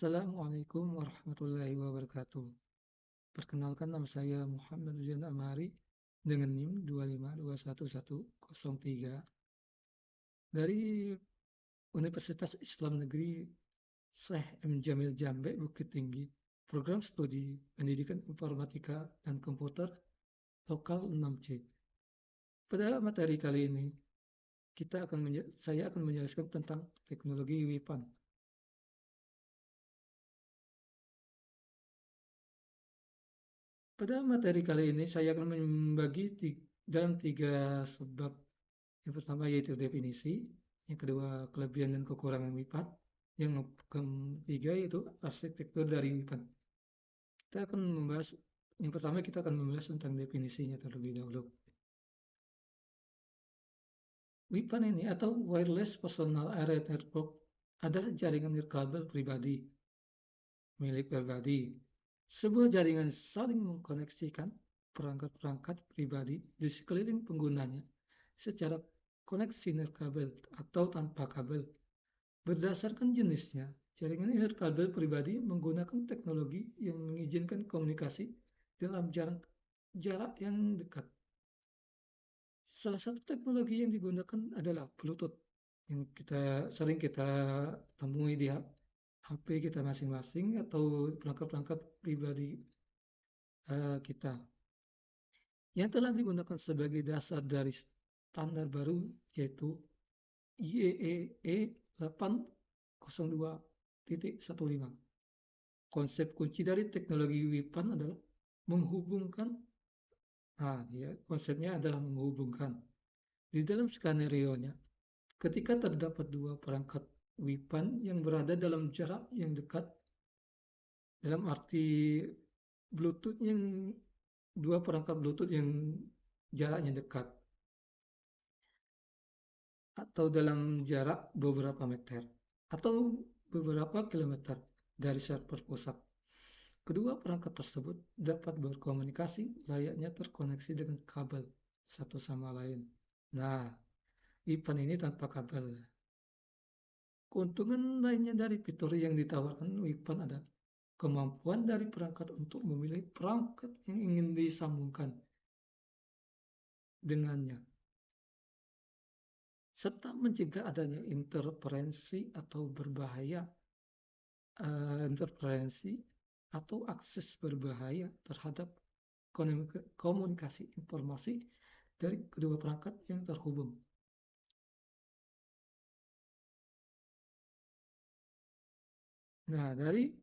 Assalamualaikum warahmatullahi wabarakatuh. Perkenalkan, nama saya Muhammad Zain Amhari dengan NIM 2521103 dari Universitas Islam Negeri Syekh M. Jamil Jambe, Bukit Tinggi, Program Studi Pendidikan Informatika dan Komputer Lokal 6C. Pada materi kali ini, saya akan menjelaskan tentang teknologi WIPAN. Pada materi kali ini, saya akan membagi dalam 3 sebab. Yang pertama yaitu definisi, yang kedua kelebihan dan kekurangan WIPAN, yang ketiga yaitu arsitektur dari WIPAN. Yang pertama kita akan membahas tentang definisinya terlebih dahulu. WIPAN ini atau Wireless Personal Area Network adalah jaringan nirkabel pribadi, milik pribadi. Sebuah jaringan saling mengkoneksikan perangkat-perangkat pribadi di sekeliling penggunanya secara koneksi nirkabel atau tanpa kabel. Berdasarkan jenisnya, jaringan nirkabel pribadi menggunakan teknologi yang mengizinkan komunikasi dalam jarak yang dekat. Salah satu teknologi yang digunakan adalah Bluetooth, yang sering kita temui di HP kita masing-masing atau perangkat-perangkat pribadi kita, yang telah digunakan sebagai dasar dari standar baru yaitu IEEE 802.15. Konsep kunci dari teknologi WIPAN adalah menghubungkan. Konsepnya adalah menghubungkan. Di dalam skenario-nya, ketika terdapat dua perangkat WIPAN yang berada dalam jarak yang dekat, dalam arti dua perangkat Bluetooth yang jaraknya dekat, atau dalam jarak beberapa meter atau beberapa kilometer dari server pusat. Kedua perangkat tersebut dapat berkomunikasi layaknya terkoneksi dengan kabel satu sama lain. Nah, WIPAN ini tanpa kabel. Keuntungan lainnya dari fitur yang ditawarkan WIPAN adalah kemampuan dari perangkat untuk memilih perangkat yang ingin disambungkan dengannya, serta mencegah adanya interferensi atau akses berbahaya terhadap komunikasi informasi dari kedua perangkat yang terhubung. Nah, dari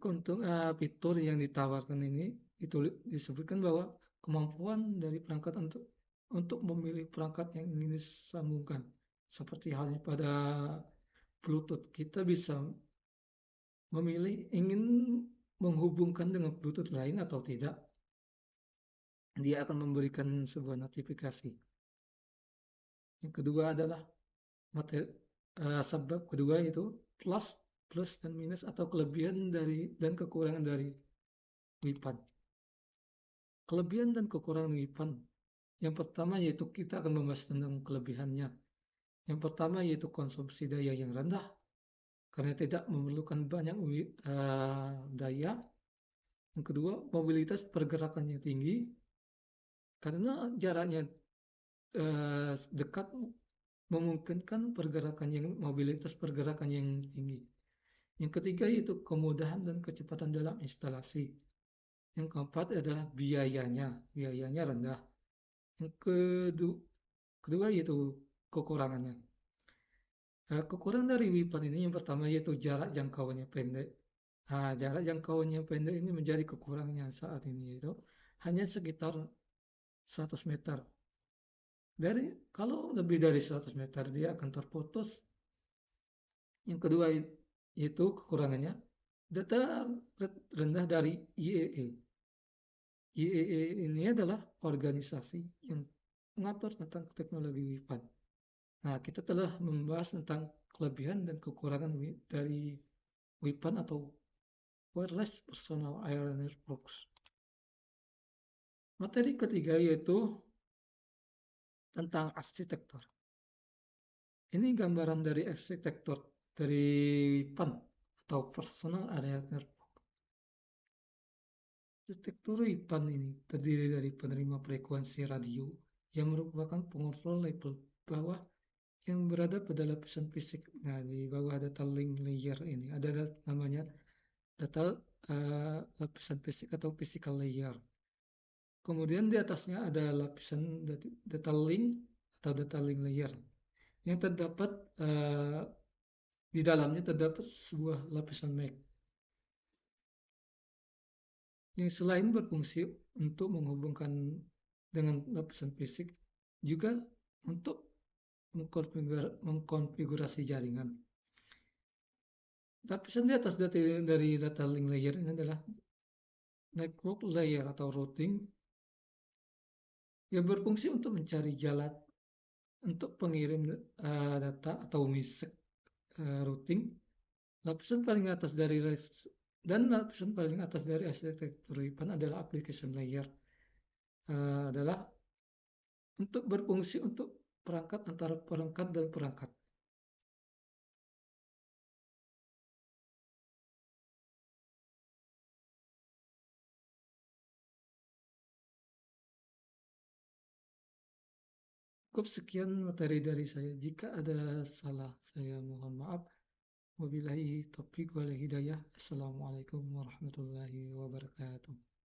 fitur yang ditawarkan ini itu disebutkan bahwa kemampuan dari perangkat untuk memilih perangkat yang ingin disambungkan, seperti halnya pada Bluetooth, kita bisa memilih ingin menghubungkan dengan Bluetooth lain atau tidak. Dia akan memberikan sebuah notifikasi. Yang kedua adalah sebab kedua yaitu plus dan minus atau kelebihan dan kekurangan dari WIPAN. Kelebihan dan kekurangan WIPAN. Yang pertama yaitu kita akan membahas tentang kelebihannya. Yang pertama yaitu konsumsi daya yang rendah karena tidak memerlukan banyak daya. Yang kedua, mobilitas pergerakannya tinggi karena jaraknya dekat memungkinkan mobilitas pergerakan yang tinggi. Yang ketiga yaitu kemudahan dan kecepatan dalam instalasi. Yang keempat adalah biayanya rendah. Yang kedua yaitu kekurangannya. Kekurangan dari WIPAN ini yang pertama yaitu jarak jangkauannya pendek. Jarak jangkauannya pendek ini menjadi kekurangannya saat ini, yaitu hanya sekitar 100 meter. Kalau lebih dari 100 meter dia akan terputus. Yang kedua yaitu kekurangannya data rendah dari IEEE. IEEE ini adalah organisasi yang mengatur tentang teknologi WIPAN. Nah, kita telah membahas tentang kelebihan dan kekurangan dari WIPAN atau Wireless Personal Area Networks. Materi ketiga yaitu tentang arsitektur. Ini gambaran dari arsitektur dari WIPAN atau personal area network. Arsitektur IPAN ini terdiri dari penerima frekuensi radio yang merupakan pengontrol level bawah yang berada pada lapisan fisik. Nah, di bawah data link layer ini ada namanya data lapisan fisik atau physical layer. Kemudian di atasnya ada lapisan data link atau data link layer yang terdapat di dalamnya terdapat sebuah lapisan MAC yang selain berfungsi untuk menghubungkan dengan lapisan fisik, juga untuk mengkonfigurasi jaringan. Lapisan di atas dari data link layer ini adalah network layer atau routing yang berfungsi untuk mencari jalan untuk pengirim data atau MISC routing. Lapisan paling atas dari arsitektur IPAN adalah application layer, adalah untuk berfungsi untuk perangkat antara perangkat dan perangkat. Cukup sekian materi dari saya. Jika ada salah, saya mohon maaf. Wabillahi taufiq wal hidayah. Assalamualaikum warahmatullahi wabarakatuh.